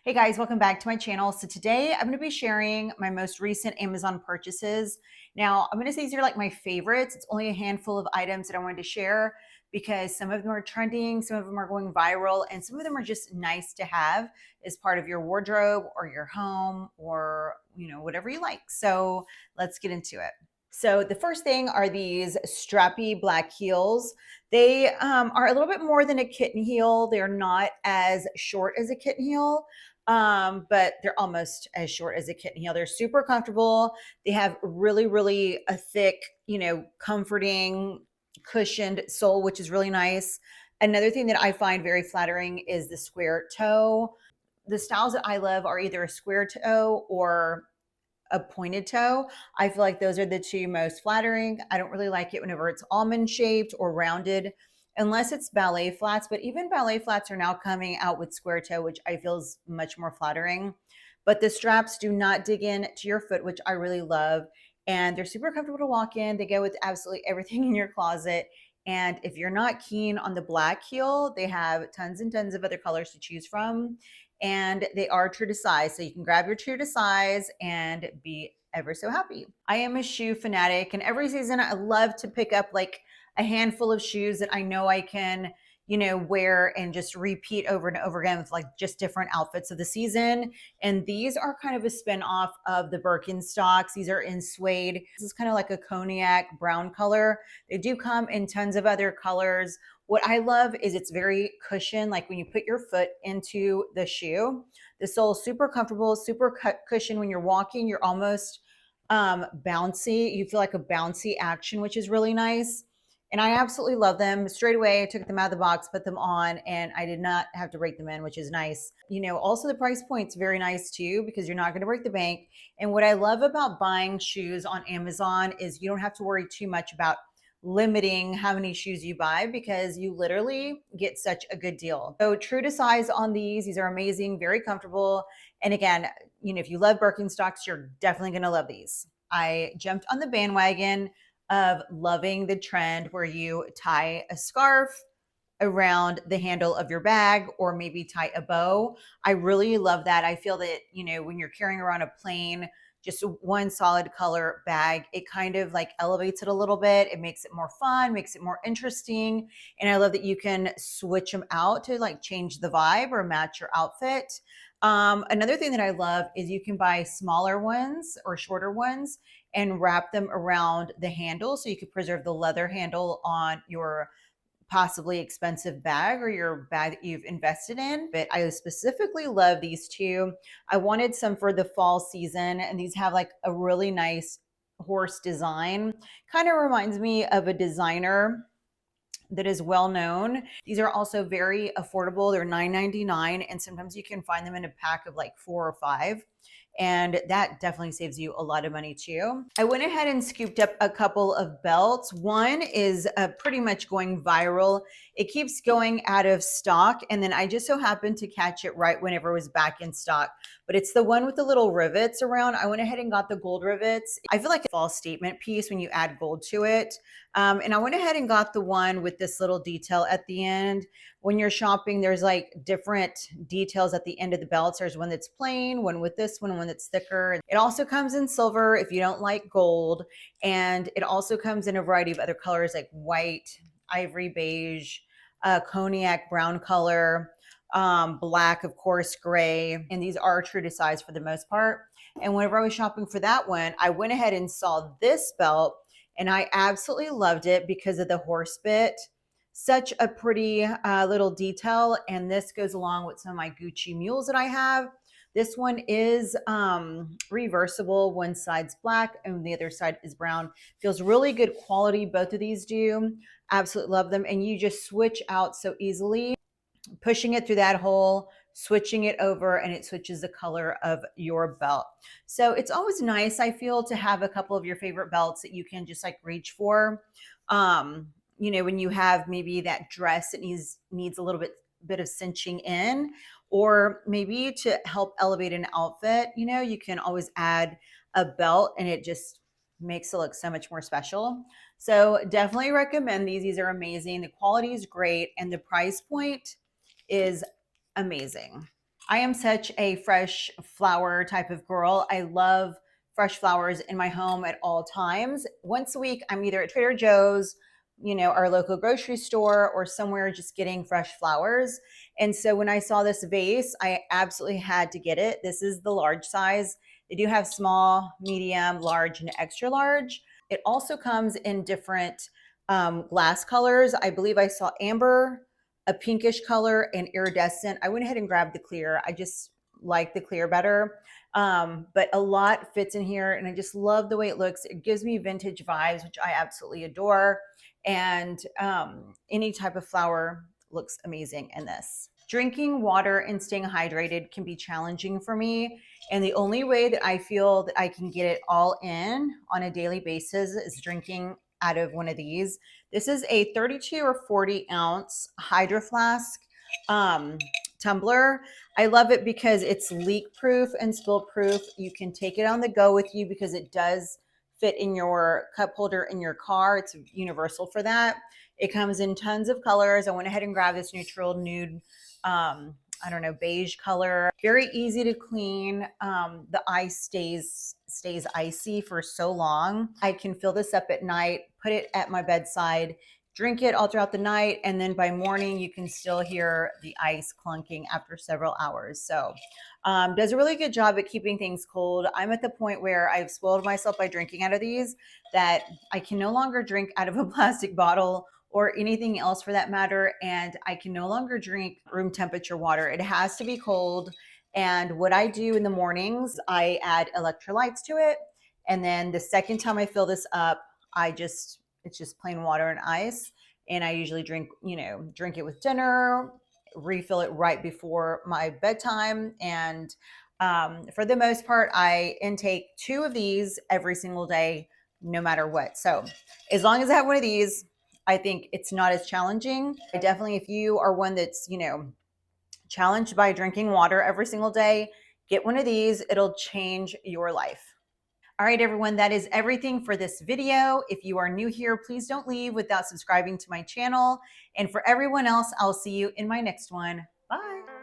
Hey guys, welcome back to my channel. So today I'm going to be sharing my most recent Amazon purchases. Now, I'm going to say these are like my favorites. It's only a handful of items that I wanted to share because some of them are trending, some of them are going viral, and some of them are just nice to have as part of your wardrobe or your home or, whatever you like. So let's get into it. So the first thing are these strappy black heels. They are a little bit more than a kitten heel. They're not as short as a kitten heel, but they're almost as short as a kitten heel. They're super comfortable. They have really a thick, comforting, cushioned sole, which is really nice. Another thing that I find very flattering is the square toe. The styles that I love are either a square toe or a pointed toe. I feel like those are the two most flattering. I don't really like it whenever it's almond shaped or rounded, unless it's ballet flats. But even ballet flats are now coming out with square toe, which I feel is much more flattering. But the straps do not dig in to your foot, which I really love. And they're super comfortable to walk in. They go with absolutely everything in your closet. And if you're not keen on the black heel, they have tons and tons of other colors to choose from, and they are true to size. So you can grab your true to size and be ever so happy. I am a shoe fanatic, and every season I love to pick up like a handful of shoes that I know I can, wear and just repeat over and over again with like just different outfits of the season. And these are kind of a spin off of the Birkenstocks. These are in suede. This is kind of like a cognac brown color. They do come in tons of other colors. What I love is it's very cushioned. Like when you put your foot into the shoe, the sole is super comfortable, super cushion. When you're walking, you're almost bouncy. You feel like a bouncy action, which is really nice. And I absolutely love them. Straight away, I took them out of the box, put them on, and I did not have to break them in, which is nice. Also the price point's very nice too, because you're not going to break the bank. And what I love about buying shoes on Amazon is you don't have to worry too much about limiting how many shoes you buy, because you literally get such a good deal. So true to size on these are amazing, very comfortable. And again, if you love Birkenstocks, you're definitely going to love these. I jumped on the bandwagon of loving the trend where you tie a scarf around the handle of your bag or maybe tie a bow. I really love that. I feel that, when you're carrying around a plain, just one solid color bag, it kind of like elevates it a little bit. It makes it more fun, makes it more interesting. And I love that you can switch them out to like change the vibe or match your outfit. Another thing that I love is you can buy smaller ones or shorter ones and wrap them around the handle so you could preserve the leather handle on your possibly expensive bag or your bag that you've invested in. But I specifically love these two. I wanted some for the fall season, and these have like a really nice horse design. Kind of reminds me of a designer that is well known. These are also very affordable. They're $9.99, and sometimes you can find them in a pack of like 4 or 5. And that definitely saves you a lot of money too. I went ahead and scooped up a couple of belts. One is pretty much going viral. It keeps going out of stock, and then I just so happened to catch it right whenever it was back in stock. But it's the one with the little rivets around. I went ahead and got the gold rivets. I feel like a false statement piece when you add gold to it. And I went ahead and got the one with this little detail at the end. When you're shopping, there's like different details at the end of the belts. There's one that's plain, one with this one that's thicker. It also comes in silver if you don't like gold. And it also comes in a variety of other colors like white, ivory beige, cognac brown color, black, of course, gray. And these are true to size for the most part. And whenever I was shopping for that one, I went ahead and saw this belt, and I absolutely loved it because of the horse bit. Such a pretty little detail. And this goes along with some of my Gucci mules that I have. This one is reversible. One side's black and the other side is brown. Feels really good quality. Both of these do. Absolutely love them. And you just switch out so easily, pushing it through that hole, switching it over, and it switches the color of your belt. So it's always nice, I feel, to have a couple of your favorite belts that you can just like reach for. When you have maybe that dress that needs a little bit of cinching in, or maybe to help elevate an outfit, you can always add a belt and it just makes it look so much more special. So definitely recommend these. These are amazing. The quality is great and the price point is amazing. I am such a fresh flower type of girl. I love fresh flowers in my home at all times. Once a week, I'm either at Trader Joe's, our local grocery store, or somewhere just getting fresh flowers. And so when I saw this vase, I absolutely had to get it. This is the large size. They do have small, medium, large, and extra large. It also comes in different glass colors. I believe I saw amber, a pinkish color, and iridescent. I went ahead and grabbed the clear. I just like the clear better. But a lot fits in here, and I just love the way it looks. It gives me vintage vibes, which I absolutely adore. And any type of flower looks amazing in this. Drinking water and staying hydrated can be challenging for me. And the only way that I feel that I can get it all in on a daily basis is drinking out of one of these. This is a 32 or 40 ounce Hydro Flask tumbler. I love it because it's leak proof and spill proof. You can take it on the go with you because it does fit in your cup holder in your car. It's universal for that. It comes in tons of colors. I went ahead and grabbed this neutral nude, I don't know, beige color. Very easy to clean. The ice stays icy for so long. I can fill this up at night, put it at my bedside, drink it all throughout the night, and then by morning you can still hear the ice clunking after several hours. So does a really good job at keeping things cold. I'm at the point where I've spoiled myself by drinking out of these that I can no longer drink out of a plastic bottle or anything else for that matter. And I can no longer drink room temperature water. It has to be cold. And what I do in the mornings, I add electrolytes to it. And then the second time I fill this up, it's just plain water and ice. And I usually drink it with dinner, refill it right before my bedtime. And for the most part, I intake 2 of these every single day, no matter what. So as long as I have one of these, I think it's not as challenging. Definitely, if you are one that's, challenged by drinking water every single day, get one of these. It'll change your life. All right, everyone, that is everything for this video. If you are new here, please don't leave without subscribing to my channel. And for everyone else, I'll see you in my next one. Bye.